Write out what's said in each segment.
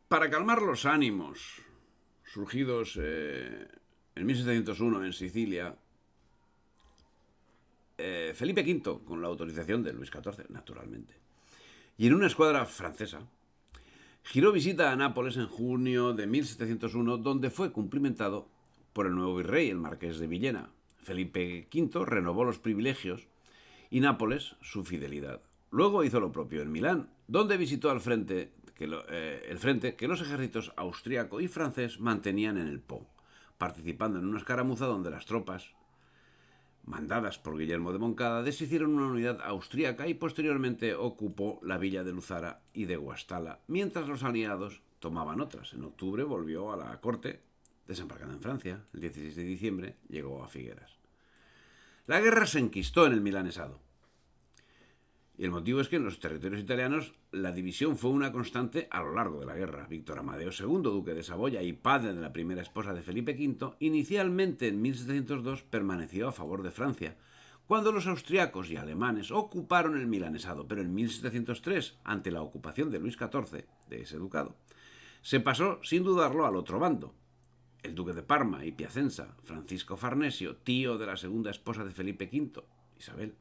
Para calmar los ánimos surgidos en 1701 en Sicilia, Felipe V, con la autorización de Luis XIV, naturalmente, y en una escuadra francesa, giró visita a Nápoles en junio de 1701, donde fue cumplimentado por el nuevo virrey, el marqués de Villena. Felipe V renovó los privilegios y Nápoles su fidelidad. Luego hizo lo propio en Milán, donde visitó el frente que los ejércitos austríaco y francés mantenían en el Po, participando en una escaramuza donde las tropas mandadas por Guillermo de Moncada, deshicieron una unidad austríaca y posteriormente ocupó la villa de Luzara y de Guastalla, mientras los aliados tomaban otras. En octubre volvió a la corte, desembarcando en Francia. El 16 de diciembre llegó a Figueras. La guerra se enquistó en el milanesado. Y el motivo es que en los territorios italianos la división fue una constante a lo largo de la guerra. Víctor Amadeo II, duque de Saboya y padre de la primera esposa de Felipe V, inicialmente en 1702 permaneció a favor de Francia, cuando los austriacos y alemanes ocuparon el milanesado, pero en 1703, ante la ocupación de Luis XIV, de ese ducado, se pasó sin dudarlo al otro bando. El duque de Parma y Piacenza, Francisco Farnesio, tío de la segunda esposa de Felipe V, Isabel.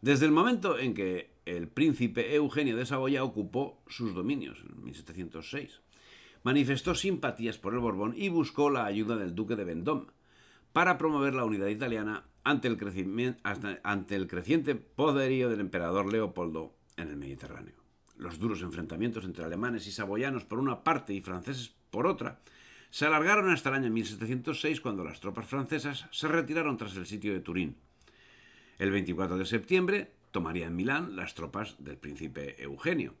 Desde el momento en que el príncipe Eugenio de Saboya ocupó sus dominios, en 1706, manifestó simpatías por el Borbón y buscó la ayuda del duque de Vendôme para promover la unidad italiana ante el creciente poderío del emperador Leopoldo en el Mediterráneo. Los duros enfrentamientos entre alemanes y saboyanos por una parte y franceses por otra se alargaron hasta el año 1706, cuando las tropas francesas se retiraron tras el sitio de Turín. El 24 de septiembre tomarían Milán las tropas del príncipe Eugenio.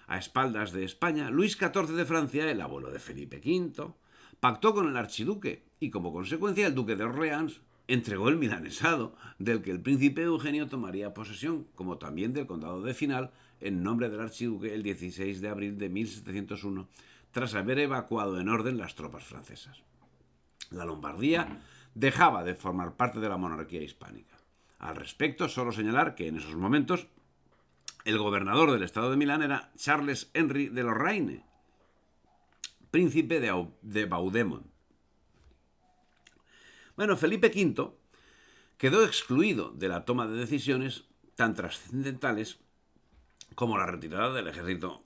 A espaldas de España, Luis XIV de Francia, el abuelo de Felipe V, pactó con el archiduque y, como consecuencia, el duque de Orleans entregó el milanesado, del que el príncipe Eugenio tomaría posesión, como también del condado de Final, en nombre del archiduque, el 16 de abril de 1701, tras haber evacuado en orden las tropas francesas. La Lombardía dejaba de formar parte de la monarquía hispánica. Al respecto, solo señalar que en esos momentos el gobernador del estado de Milán era Charles Henry de Lorraine, príncipe de Vaudémont. Bueno, Felipe V quedó excluido de la toma de decisiones tan trascendentales como la retirada del ejército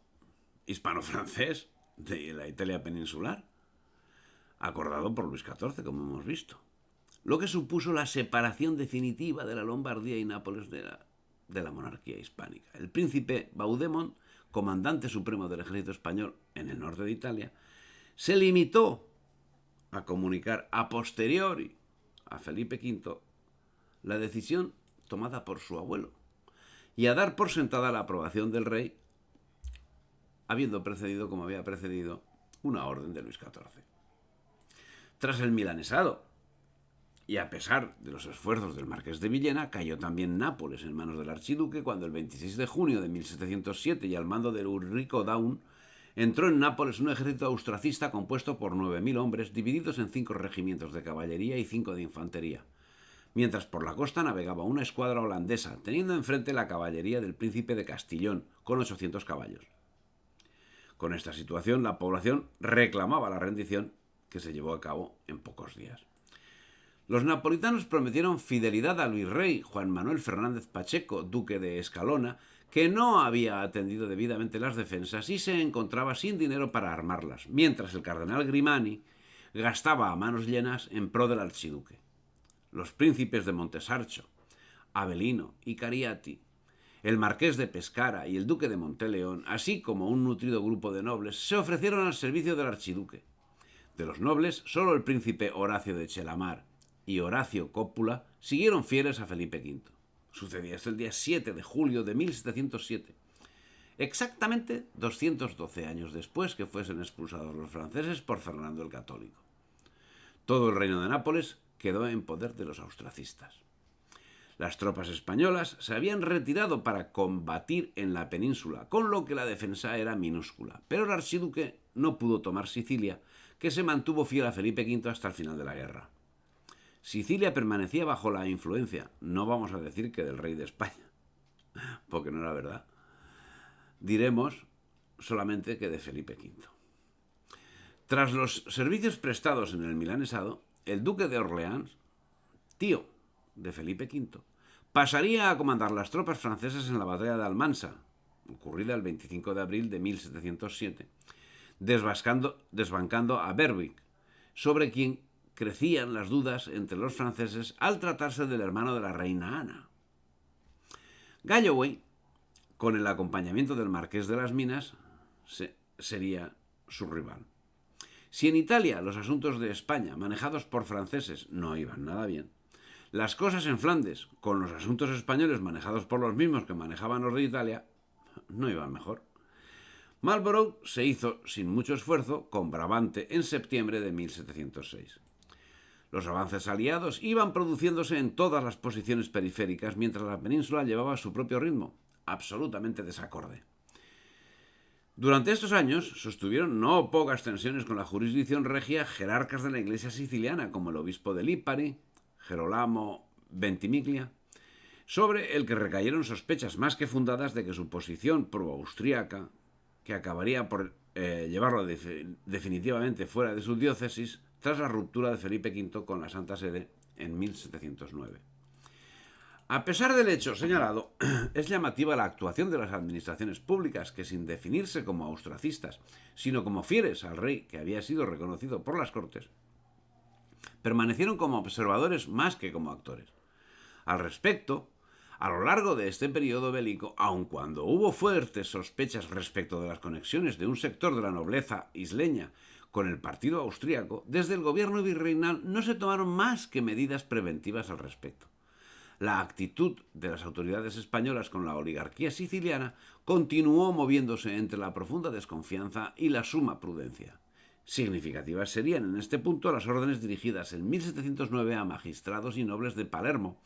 hispano-francés de la Italia peninsular, acordado por Luis XIV, como hemos visto, lo que supuso la separación definitiva de la Lombardía y Nápoles de la monarquía hispánica. El príncipe Vaudémont, comandante supremo del ejército español en el norte de Italia, se limitó a comunicar a posteriori a Felipe V la decisión tomada por su abuelo y a dar por sentada la aprobación del rey, habiendo precedido, como había precedido, una orden de Luis XIV. Tras el milanesado, y a pesar de los esfuerzos del marqués de Villena, cayó también Nápoles en manos del archiduque cuando el 26 de junio de 1707, y al mando de Ulrico Daun, entró en Nápoles un ejército austracista compuesto por 9.000 hombres, divididos en 5 regimientos de caballería y 5 de infantería, mientras por la costa navegaba una escuadra holandesa, teniendo enfrente la caballería del príncipe de Castillón, con 800 caballos. Con esta situación, la población reclamaba la rendición, que se llevó a cabo en pocos días. Los napolitanos prometieron fidelidad al virrey Juan Manuel Fernández Pacheco, duque de Escalona, que no había atendido debidamente las defensas y se encontraba sin dinero para armarlas, mientras el cardenal Grimani gastaba a manos llenas en pro del archiduque. Los príncipes de Montesarcho, Avelino y Cariati, el marqués de Pescara y el duque de Monteleón, así como un nutrido grupo de nobles, se ofrecieron al servicio del archiduque. De los nobles, solo el príncipe Horacio de Chelamar y Horacio Cópula siguieron fieles a Felipe V. Sucedía esto el día 7 de julio de 1707, exactamente 212 años después que fuesen expulsados los franceses por Fernando el Católico. Todo el reino de Nápoles quedó en poder de los austracistas. Las tropas españolas se habían retirado para combatir en la península, con lo que la defensa era minúscula, pero el archiduque no pudo tomar Sicilia, que se mantuvo fiel a Felipe V hasta el final de la guerra. Sicilia permanecía bajo la influencia, no vamos a decir que del rey de España, porque no era verdad. Diremos solamente que de Felipe V. Tras los servicios prestados en el milanesado, el duque de Orleans, tío de Felipe V, pasaría a comandar las tropas francesas en la batalla de Almansa, ocurrida el 25 de abril de 1707, desbancando a Berwick, sobre quien crecían las dudas entre los franceses al tratarse del hermano de la reina Ana. Galloway, con el acompañamiento del marqués de las Minas, sería su rival. Si en Italia los asuntos de España, manejados por franceses, no iban nada bien, las cosas en Flandes, con los asuntos españoles manejados por los mismos que manejaban los de Italia, no iban mejor. Marlborough se hizo sin mucho esfuerzo con Brabante en septiembre de 1706. Los avances aliados iban produciéndose en todas las posiciones periféricas mientras la península llevaba su propio ritmo, absolutamente desacorde. Durante estos años sostuvieron no pocas tensiones con la jurisdicción regia jerarcas de la iglesia siciliana, como el obispo de Lipari, Gerolamo Ventimiglia, sobre el que recayeron sospechas más que fundadas de que su posición pro-austríaca, que acabaría por llevarlo definitivamente fuera de su diócesis tras la ruptura de Felipe V con la Santa Sede en 1709. A pesar del hecho señalado, es llamativa la actuación de las administraciones públicas que, sin definirse como austracistas, sino como fieles al rey que había sido reconocido por las Cortes, permanecieron como observadores más que como actores. Al respecto, a lo largo de este periodo bélico, aun cuando hubo fuertes sospechas respecto de las conexiones de un sector de la nobleza isleña con el partido austríaco, desde el gobierno virreinal no se tomaron más que medidas preventivas al respecto. La actitud de las autoridades españolas con la oligarquía siciliana continuó moviéndose entre la profunda desconfianza y la suma prudencia. Significativas serían en este punto las órdenes dirigidas en 1709 a magistrados y nobles de Palermo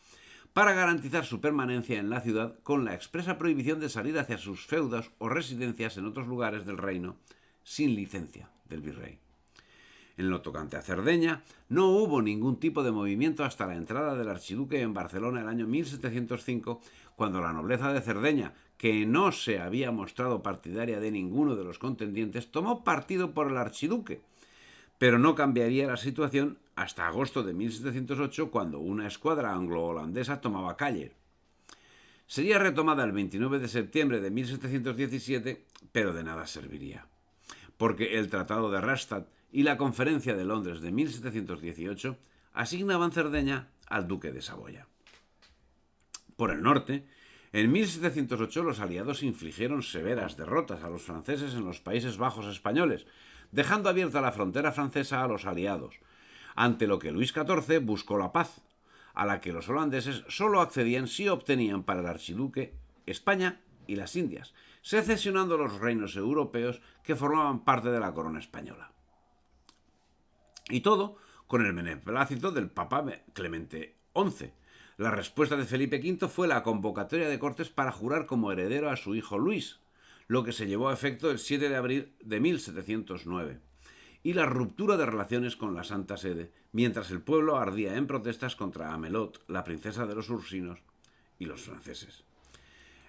para garantizar su permanencia en la ciudad con la expresa prohibición de salir hacia sus feudos o residencias en otros lugares del reino sin licencia del virrey. En lo tocante a Cerdeña, no hubo ningún tipo de movimiento hasta la entrada del archiduque en Barcelona el año 1705, cuando la nobleza de Cerdeña, que no se había mostrado partidaria de ninguno de los contendientes, tomó partido por el archiduque. Pero no cambiaría la situación hasta agosto de 1708, cuando una escuadra anglo-holandesa tomaba Càller. Sería retomada el 29 de septiembre de 1717, pero de nada serviría, porque el Tratado de Rastatt y la Conferencia de Londres de 1718 asignaban Cerdeña al duque de Saboya. Por el norte, en 1708 los aliados infligieron severas derrotas a los franceses en los Países Bajos españoles, dejando abierta la frontera francesa a los aliados, ante lo que Luis XIV buscó la paz, a la que los holandeses solo accedían si obtenían para el archiduque España y las Indias, secesionando los reinos europeos que formaban parte de la corona española. Y todo con el beneplácito del Papa Clemente XI. La respuesta de Felipe V fue la convocatoria de Cortes para jurar como heredero a su hijo Luis, lo que se llevó a efecto el 7 de abril de 1709, y la ruptura de relaciones con la Santa Sede, mientras el pueblo ardía en protestas contra Amelot, la princesa de los Ursinos, y los franceses.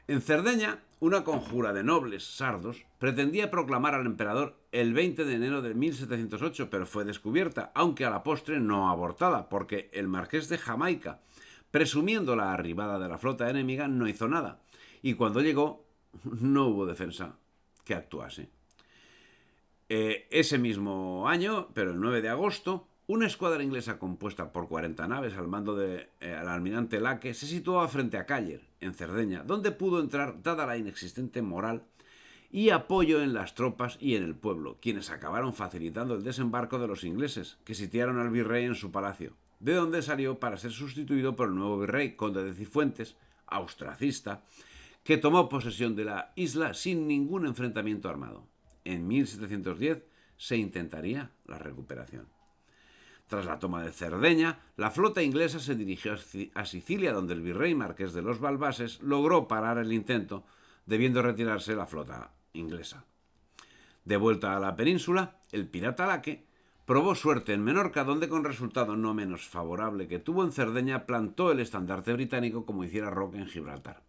En Cerdeña, una conjura de nobles sardos pretendía proclamar al emperador el 20 de enero de 1708, pero fue descubierta, aunque a la postre no abortada, porque el marqués de Jamaica, presumiendo la arribada de la flota enemiga, no hizo nada, y cuando llegó no hubo defensa que actuase. Ese mismo año, pero el 9 de agosto, una escuadra inglesa compuesta por 40 naves al mando del almirante Lake se situaba frente a Càller, en Cerdeña, donde pudo entrar dada la inexistente moral y apoyo en las tropas y en el pueblo, quienes acabaron facilitando el desembarco de los ingleses, que sitiaron al virrey en su palacio, de donde salió para ser sustituido por el nuevo virrey, conde de Cifuentes, austracista, que tomó posesión de la isla sin ningún enfrentamiento armado. En 1710 se intentaría la recuperación. Tras la toma de Cerdeña, la flota inglesa se dirigió a Sicilia, donde el virrey marqués de los Balbases logró parar el intento, debiendo retirarse la flota inglesa. De vuelta a la península, el pirata Lake probó suerte en Menorca, donde con resultado no menos favorable que tuvo en Cerdeña plantó el estandarte británico como hiciera Roque en Gibraltar.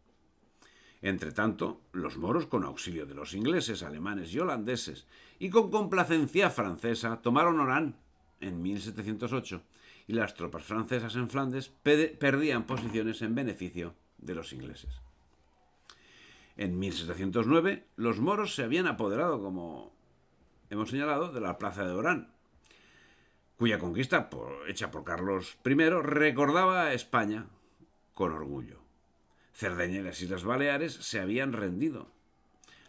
Entretanto, los moros, con auxilio de los ingleses, alemanes y holandeses, y con complacencia francesa, tomaron Orán en 1708, y las tropas francesas en Flandes perdían posiciones en beneficio de los ingleses. En 1709, los moros se habían apoderado, como hemos señalado, de la plaza de Orán, cuya conquista, hecha por Carlos I, recordaba a España con orgullo. Cerdeña y las Islas Baleares se habían rendido.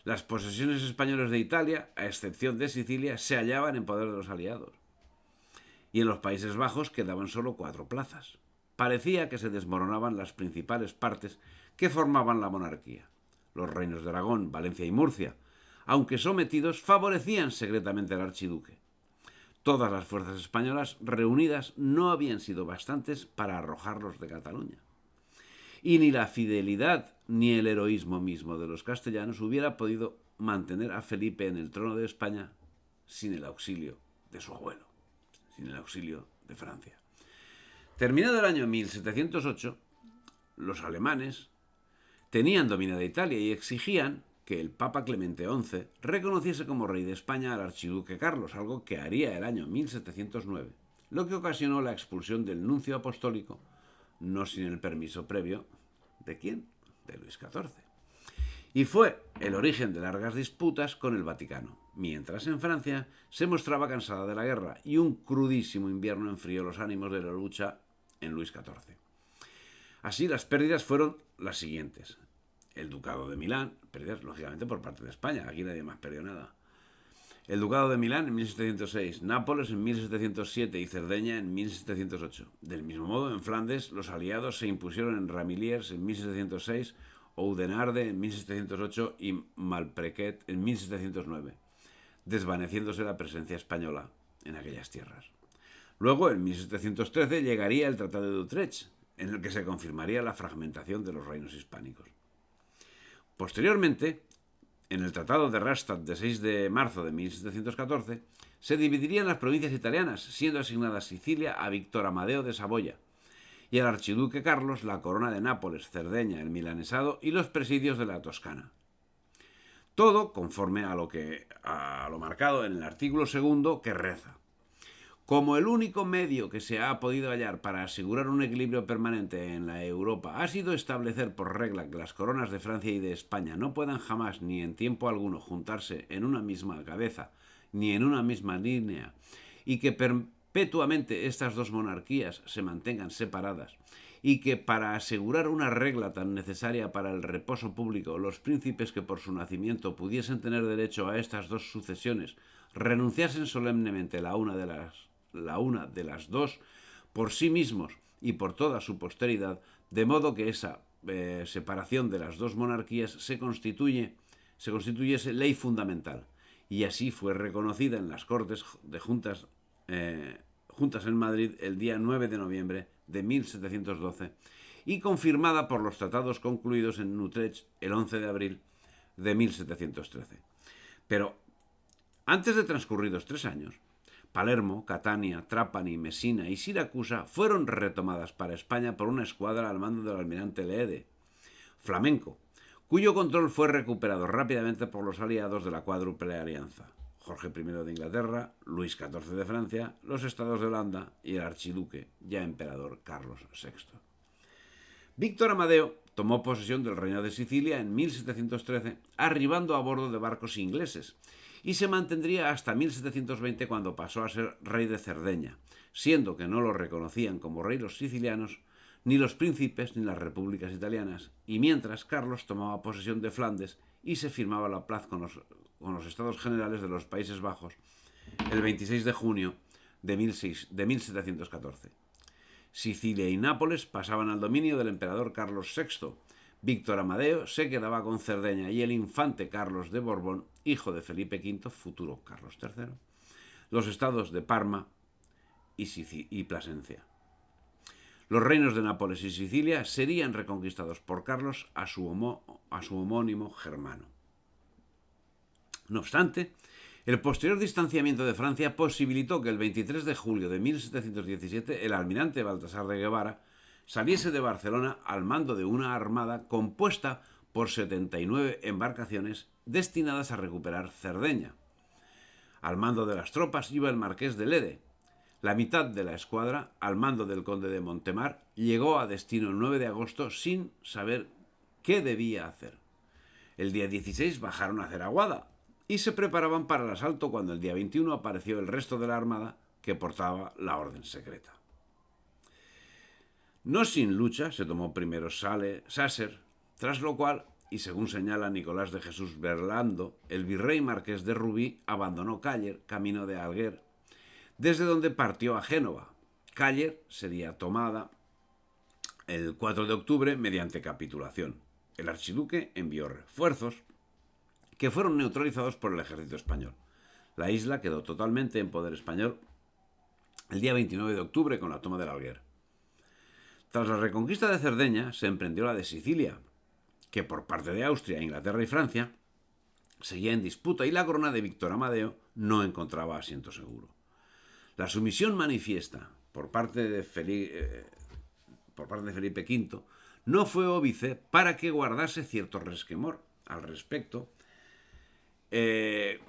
Las posesiones españolas de Italia, a excepción de Sicilia, se hallaban en poder de los aliados. Y en los Países Bajos quedaban solo 4 plazas. Parecía que se desmoronaban las principales partes que formaban la monarquía. Los reinos de Aragón, Valencia y Murcia, aunque sometidos, favorecían secretamente al archiduque. Todas las fuerzas españolas reunidas no habían sido bastantes para arrojarlos de Cataluña. Y ni la fidelidad ni el heroísmo mismo de los castellanos hubiera podido mantener a Felipe en el trono de España sin el auxilio de su abuelo, sin el auxilio de Francia. Terminado el año 1708, los alemanes tenían dominada Italia y exigían que el Papa Clemente XI reconociese como rey de España al archiduque Carlos, algo que haría el año 1709, lo que ocasionó la expulsión del nuncio apostólico, no sin el permiso previo, ¿de quién? De Luis XIV. Y fue el origen de largas disputas con el Vaticano, mientras en Francia se mostraba cansada de la guerra y un crudísimo invierno enfrió los ánimos de la lucha en Luis XIV. Así, las pérdidas fueron las siguientes. El Ducado de Milán, pérdidas lógicamente por parte de España, aquí nadie más perdió nada. El Ducado de Milán en 1706, Nápoles en 1707 y Cerdeña en 1708. Del mismo modo, en Flandes, los aliados se impusieron en Ramiliers en 1706, Oudenarde en 1708 y Malplaquet en 1709, desvaneciéndose la presencia española en aquellas tierras. Luego, en 1713, llegaría el Tratado de Utrecht, en el que se confirmaría la fragmentación de los reinos hispánicos. Posteriormente, en el Tratado de Rastatt de 6 de marzo de 1714, se dividirían las provincias italianas, siendo asignada Sicilia a Víctor Amadeo de Saboya y al archiduque Carlos la corona de Nápoles, Cerdeña, el milanesado y los presidios de la Toscana. Todo conforme a lo marcado en el artículo 2, que reza: como el único medio que se ha podido hallar para asegurar un equilibrio permanente en la Europa ha sido establecer por regla que las coronas de Francia y de España no puedan jamás ni en tiempo alguno juntarse en una misma cabeza ni en una misma línea, y que perpetuamente estas dos monarquías se mantengan separadas, y que para asegurar una regla tan necesaria para el reposo público, los príncipes que por su nacimiento pudiesen tener derecho a estas dos sucesiones renunciasen solemnemente la una de las dos por sí mismos y por toda su posteridad, de modo que esa separación de las dos monarquías se constituyese ley fundamental, y así fue reconocida en las Cortes de Juntas en Madrid el día 9 de noviembre de 1712 y confirmada por los tratados concluidos en Utrecht el 11 de abril de 1713. Pero antes de transcurridos 3 años, Palermo, Catania, Trapani, Messina y Siracusa fueron retomadas para España por una escuadra al mando del almirante Leede, flamenco, cuyo control fue recuperado rápidamente por los aliados de la cuádruple alianza: Jorge I de Inglaterra, Luis XIV de Francia, los Estados de Holanda y el archiduque, ya emperador, Carlos VI. Víctor Amadeo tomó posesión del reino de Sicilia en 1713, arribando a bordo de barcos ingleses, y se mantendría hasta 1720, cuando pasó a ser rey de Cerdeña, siendo que no lo reconocían como rey los sicilianos, ni los príncipes ni las repúblicas italianas, y mientras Carlos tomaba posesión de Flandes y se firmaba la paz con los Estados Generales de los Países Bajos el 26 de junio de 1714. Sicilia y Nápoles pasaban al dominio del emperador Carlos VI. Víctor Amadeo se quedaba con Cerdeña y el infante Carlos de Borbón, hijo de Felipe V, futuro Carlos III, los estados de Parma y Plasencia. Los reinos de Nápoles y Sicilia serían reconquistados por Carlos a su homónimo germano. No obstante, el posterior distanciamiento de Francia posibilitó que el 23 de julio de 1717 el almirante Baltasar de Guevara saliese de Barcelona al mando de una armada compuesta por 79 embarcaciones destinadas a recuperar Cerdeña. Al mando de las tropas iba el marqués de Lede. La mitad de la escuadra, al mando del conde de Montemar, llegó a destino el 9 de agosto sin saber qué debía hacer. El día 16 bajaron a Ceraguada y se preparaban para el asalto cuando el día 21 apareció el resto de la armada que portaba la orden secreta. No sin lucha se tomó primero Sàsser, tras lo cual, y según señala Nicolás de Jesús Berlando, el virrey marqués de Rubí abandonó Càller, camino de Alguer, desde donde partió a Génova. Càller sería tomada el 4 de octubre mediante capitulación. El archiduque envió refuerzos que fueron neutralizados por el ejército español. La isla quedó totalmente en poder español el día 29 de octubre con la toma del Alguer. Tras la reconquista de Cerdeña se emprendió la de Sicilia, que por parte de Austria, Inglaterra y Francia seguía en disputa y la corona de Víctor Amadeo no encontraba asiento seguro. La sumisión manifiesta por parte de Felipe V no fue óbice para que guardase cierto resquemor al respecto.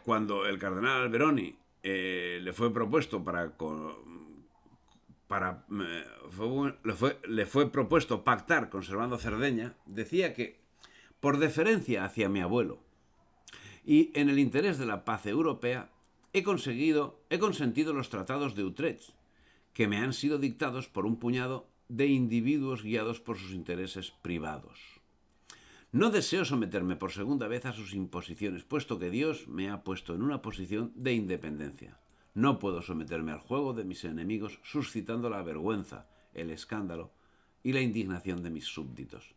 Cuando el cardenal Alberoni le fue propuesto le fue propuesto pactar conservando Cerdeña, decía que, por deferencia hacia mi abuelo y en el interés de la paz europea, he consentido los tratados de Utrecht, que me han sido dictados por un puñado de individuos guiados por sus intereses privados. No deseo someterme por segunda vez a sus imposiciones, puesto que Dios me ha puesto en una posición de independencia. No puedo someterme al juego de mis enemigos, suscitando la vergüenza, el escándalo y la indignación de mis súbditos.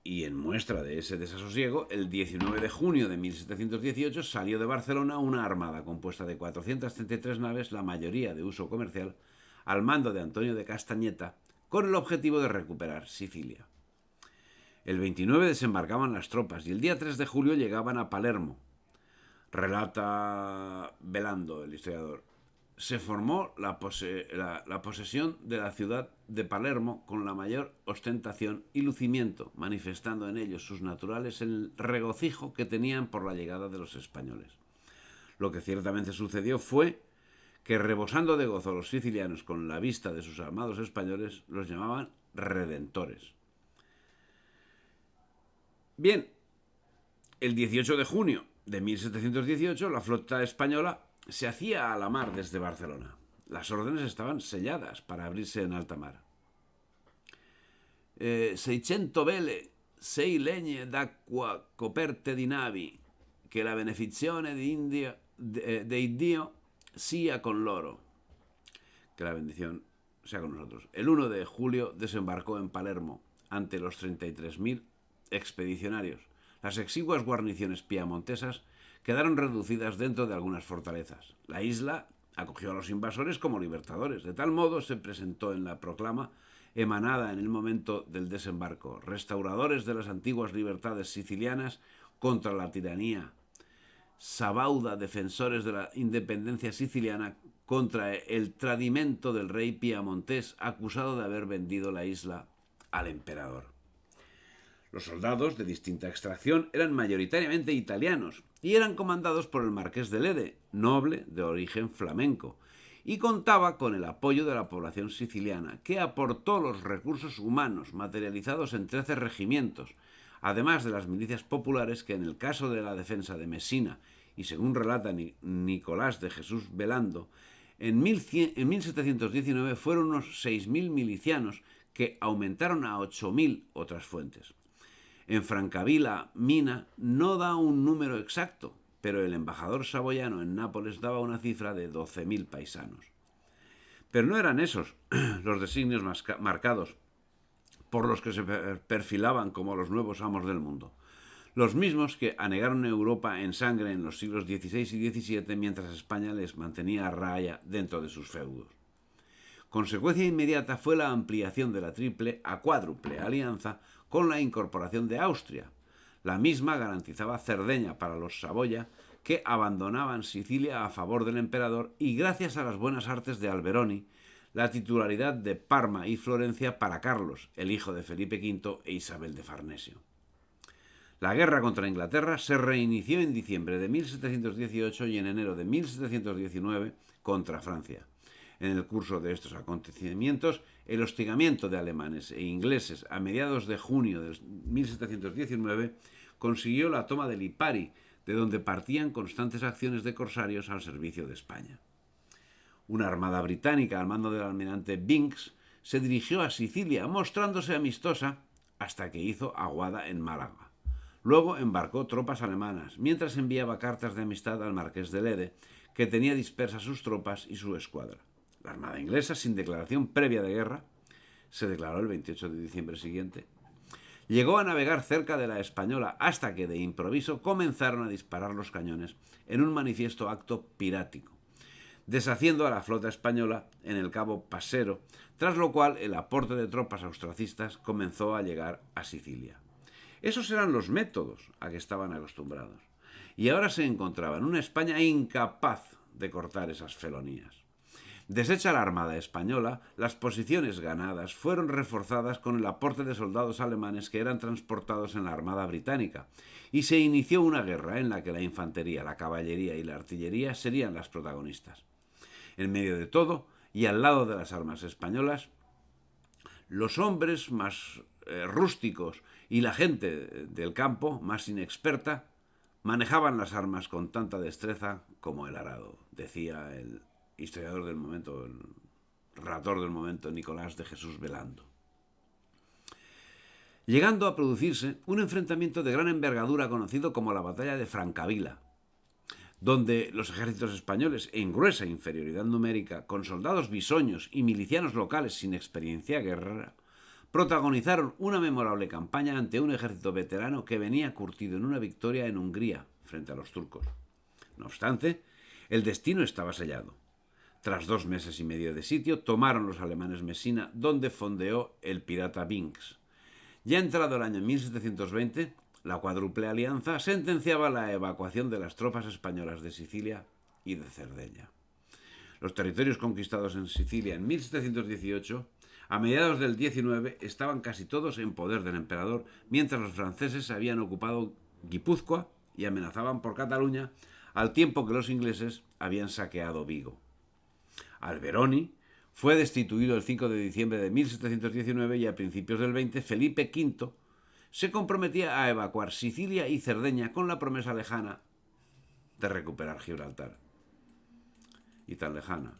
Y en muestra de ese desasosiego, el 19 de junio de 1718 salió de Barcelona una armada compuesta de 433 naves, la mayoría de uso comercial, al mando de Antonio de Castañeta, con el objetivo de recuperar Sicilia. El 29 desembarcaban las tropas y el día 3 de julio llegaban a Palermo. Relata Belando, el historiador. Se formó la posesión de la ciudad de Palermo con la mayor ostentación y lucimiento, manifestando en ellos sus naturales el regocijo que tenían por la llegada de los españoles. Lo que ciertamente sucedió fue que, rebosando de gozo los sicilianos con la vista de sus armados españoles, los llamaban redentores. Bien, el 18 de junio de 1718 la flota española se hacía a la mar desde Barcelona. Las órdenes estaban selladas para abrirse en alta mar. 600 vele, 6 legne d'acqua coperte di navi, che la benefizione de Dio sia con loro. Que la bendición sea con nosotros. El 1 de julio desembarcó en Palermo ante los 33.000 expedicionarios. Las exiguas guarniciones piamontesas quedaron reducidas dentro de algunas fortalezas. La isla acogió a los invasores como libertadores. De tal modo se presentó en la proclama emanada en el momento del desembarco: restauradores de las antiguas libertades sicilianas contra la tiranía, sabauda defensores de la independencia siciliana contra el tradimento del rey piamontés acusado de haber vendido la isla al emperador. Los soldados de distinta extracción eran mayoritariamente italianos y eran comandados por el marqués de Lede, noble de origen flamenco, y contaba con el apoyo de la población siciliana, que aportó los recursos humanos materializados en 13 regimientos, además de las milicias populares que, en el caso de la defensa de Messina, y según relata Nicolás de Jesús Belando, en 1719 fueron unos 6.000 milicianos que aumentaron a 8.000 otras fuentes. En Francavilla, Mina no da un número exacto, pero el embajador saboyano en Nápoles daba una cifra de 12.000 paisanos. Pero no eran esos los designios marcados por los que se perfilaban como los nuevos amos del mundo, los mismos que anegaron Europa en sangre en los siglos XVI y XVII mientras España les mantenía a raya dentro de sus feudos. Consecuencia inmediata fue la ampliación de la triple a cuádruple alianza con la incorporación de Austria. La misma garantizaba Cerdeña para los Saboya, que abandonaban Sicilia a favor del emperador, y gracias a las buenas artes de Alberoni, la titularidad de Parma y Florencia para Carlos, el hijo de Felipe V e Isabel de Farnesio. La guerra contra Inglaterra se reinició en diciembre de 1718 y en enero de 1719 contra Francia. En el curso de estos acontecimientos, el hostigamiento de alemanes e ingleses a mediados de junio de 1719 consiguió la toma de Lipari, de donde partían constantes acciones de corsarios al servicio de España. Una armada británica al mando del almirante Binks se dirigió a Sicilia, mostrándose amistosa hasta que hizo aguada en Málaga. Luego embarcó tropas alemanas, mientras enviaba cartas de amistad al marqués de Lede, que tenía dispersas sus tropas y su escuadra. La armada inglesa, sin declaración previa de guerra, se declaró el 28 de diciembre siguiente, llegó a navegar cerca de la Española hasta que de improviso comenzaron a disparar los cañones en un manifiesto acto pirático, deshaciendo a la flota española en el cabo Pasero, tras lo cual el aporte de tropas austracistas comenzó a llegar a Sicilia. Esos eran los métodos a que estaban acostumbrados, y ahora se encontraba en una España incapaz de cortar esas felonías. Deshecha la armada española, las posiciones ganadas fueron reforzadas con el aporte de soldados alemanes que eran transportados en la armada británica, y se inició una guerra en la que la infantería, la caballería y la artillería serían las protagonistas. En medio de todo, y al lado de las armas españolas, los hombres más rústicos y la gente del campo, más inexperta, manejaban las armas con tanta destreza como el arado, decía el historiador del momento, el relator del momento, Nicolás de Jesús Velando. Llegando a producirse un enfrentamiento de gran envergadura conocido como la Batalla de Francavila, donde los ejércitos españoles, en gruesa inferioridad numérica, con soldados bisoños y milicianos locales sin experiencia guerrera, protagonizaron una memorable campaña ante un ejército veterano que venía curtido en una victoria en Hungría frente a los turcos. No obstante, el destino estaba sellado. Tras 2 meses y medio de sitio, tomaron los alemanes Mesina, donde fondeó el pirata Binks. Ya entrado el año 1720, la cuádruple alianza sentenciaba la evacuación de las tropas españolas de Sicilia y de Cerdeña. Los territorios conquistados en Sicilia en 1718, a mediados del 19, estaban casi todos en poder del emperador, mientras los franceses habían ocupado Guipúzcoa y amenazaban por Cataluña, al tiempo que los ingleses habían saqueado Vigo. Alberoni fue destituido el 5 de diciembre de 1719 y a principios del 20 Felipe V se comprometía a evacuar Sicilia y Cerdeña con la promesa lejana de recuperar Gibraltar. Y tan lejana.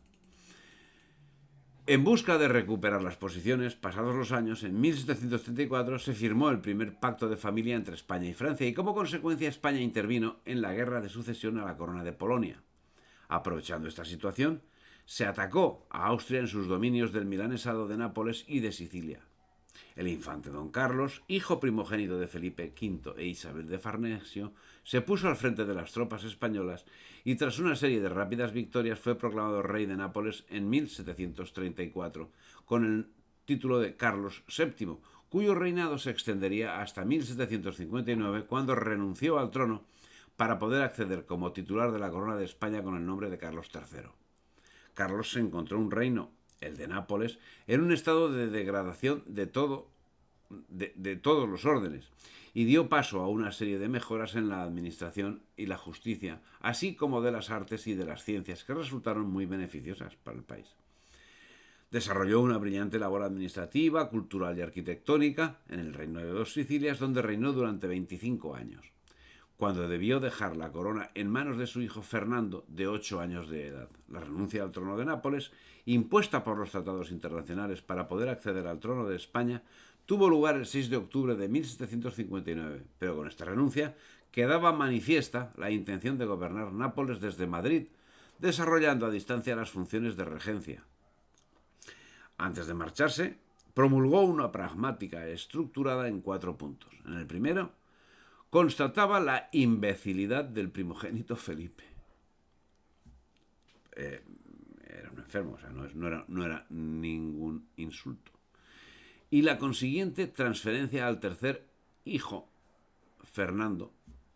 En busca de recuperar las posiciones, pasados los años, en 1734 se firmó el primer pacto de familia entre España y Francia y como consecuencia España intervino en la guerra de sucesión a la corona de Polonia. Aprovechando esta situación, se atacó a Austria en sus dominios del Milanesado de Nápoles y de Sicilia. El infante don Carlos, hijo primogénito de Felipe V e Isabel de Farnesio, se puso al frente de las tropas españolas y tras una serie de rápidas victorias fue proclamado rey de Nápoles en 1734, con el título de Carlos VII, cuyo reinado se extendería hasta 1759, cuando renunció al trono para poder acceder como titular de la corona de España con el nombre de Carlos III. Carlos se encontró un reino, el de Nápoles, en un estado de degradación de todos los órdenes, y dio paso a una serie de mejoras en la administración y la justicia, así como de las artes y de las ciencias, que resultaron muy beneficiosas para el país. Desarrolló una brillante labor administrativa, cultural y arquitectónica en el Reino de dos Sicilias, donde reinó durante 25 años. Cuando debió dejar la corona en manos de su hijo Fernando, de 8 años de edad. La renuncia al trono de Nápoles, impuesta por los tratados internacionales para poder acceder al trono de España, tuvo lugar el 6 de octubre de 1759, pero con esta renuncia quedaba manifiesta la intención de gobernar Nápoles desde Madrid, desarrollando a distancia las funciones de regencia. Antes de marcharse, promulgó una pragmática estructurada en 4 puntos. En el primero, constataba la imbecilidad del primogénito Felipe. Era un enfermo, o sea, no era ningún insulto. Y la consiguiente transferencia al tercer hijo, Fernando,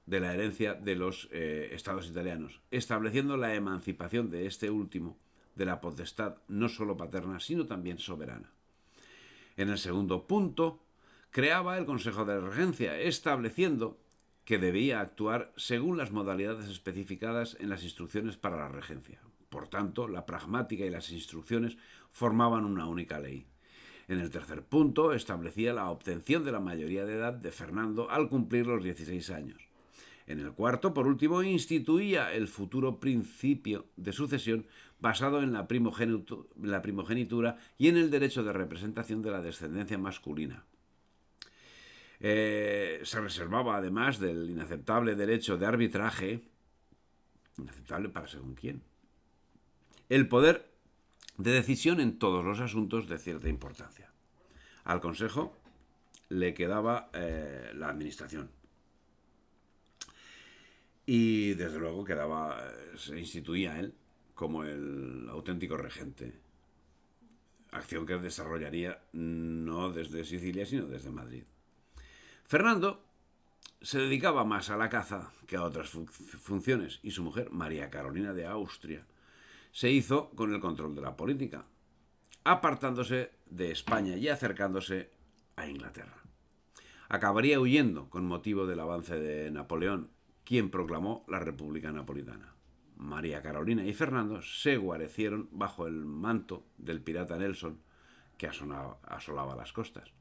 de la herencia de los estados italianos, estableciendo la emancipación de este último de la potestad no solo paterna, sino también soberana. En el segundo punto, creaba el Consejo de Regencia, estableciendo que debía actuar según las modalidades especificadas en las instrucciones para la regencia. Por tanto, la pragmática y las instrucciones formaban una única ley. En el tercer punto establecía la obtención de la mayoría de edad de Fernando al cumplir los 16 años. En el cuarto, por último, instituía el futuro principio de sucesión basado en la primogenitura y en el derecho de representación de la descendencia masculina. Se reservaba, además, del inaceptable derecho de arbitraje, inaceptable para según quién, el poder de decisión en todos los asuntos de cierta importancia. Al Consejo le quedaba la administración. Y desde luego se instituía él como el auténtico regente. Acción que desarrollaría no desde Sicilia, sino desde Madrid. Fernando se dedicaba más a la caza que a otras funciones y su mujer, María Carolina de Austria, se hizo con el control de la política, apartándose de España y acercándose a Inglaterra. Acabaría huyendo con motivo del avance de Napoleón, quien proclamó la República Napolitana. María Carolina y Fernando se guarecieron bajo el manto del pirata Nelson, que asolaba las costas.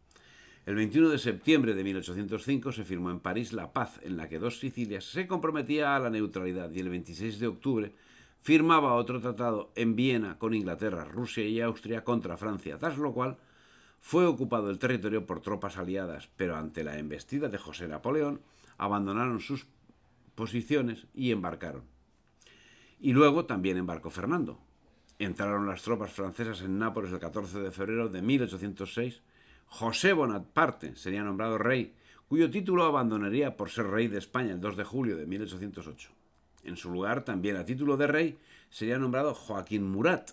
El 21 de septiembre de 1805 se firmó en París la paz en la que dos Sicilias se comprometían a la neutralidad y el 26 de octubre firmaba otro tratado en Viena con Inglaterra, Rusia y Austria contra Francia, tras lo cual fue ocupado el territorio por tropas aliadas, pero ante la embestida de José Napoleón abandonaron sus posiciones y embarcaron. Y luego también embarcó Fernando. Entraron las tropas francesas en Nápoles el 14 de febrero de 1806. José Bonaparte sería nombrado rey, cuyo título abandonaría por ser rey de España el 2 de julio de 1808. En su lugar, también a título de rey, sería nombrado Joaquín Murat,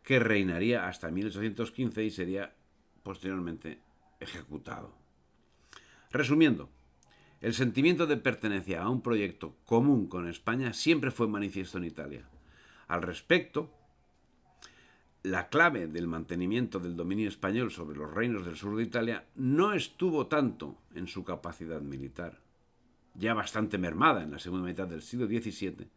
que reinaría hasta 1815 y sería posteriormente ejecutado. Resumiendo, el sentimiento de pertenencia a un proyecto común con España siempre fue manifiesto en Italia. Al respecto, la clave del mantenimiento del dominio español sobre los reinos del sur de Italia no estuvo tanto en su capacidad militar, ya bastante mermada en la segunda mitad del siglo XVII,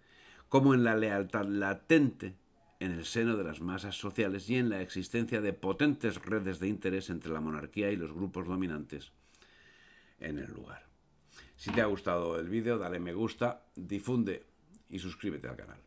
como en la lealtad latente en el seno de las masas sociales y en la existencia de potentes redes de interés entre la monarquía y los grupos dominantes en el lugar. Si te ha gustado el vídeo, dale me gusta, difunde y suscríbete al canal.